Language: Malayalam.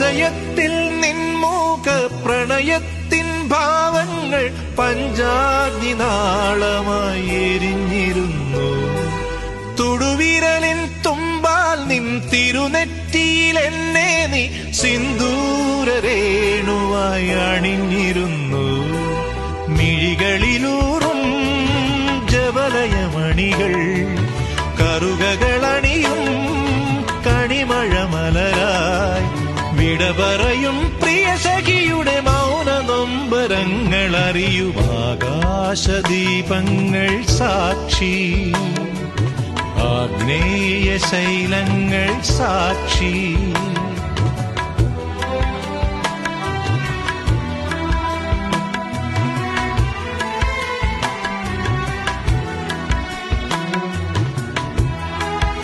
ഹൃദയത്തിൽ നിൻമുഖ പ്രണയത്തിൻ ഭാവങ്ങൾ പഞ്ചാഗ്നി നാളമായി എരിഞ്ഞിരുന്നു. തുടുവിരലിൻ തുമ്പാൽ നിൻ തിരുനെറ്റിയിൽ എന്നെ നീ സിന്ദൂരരേണുവായി അണിഞ്ഞിരുന്നു. മിഴികളിലൂറും ജവലയമണികൾ കറുകകളണിയും കണിമഴമലരായി വിട പറയും പ്രിയ സഖിയുടെ മൗന നൊമ്പരങ്ങൾ അറിയും ആകാശദീപങ്ങൾ സാക്ഷി, ആഗ്നേയ ശൈലങ്ങൾ സാക്ഷി.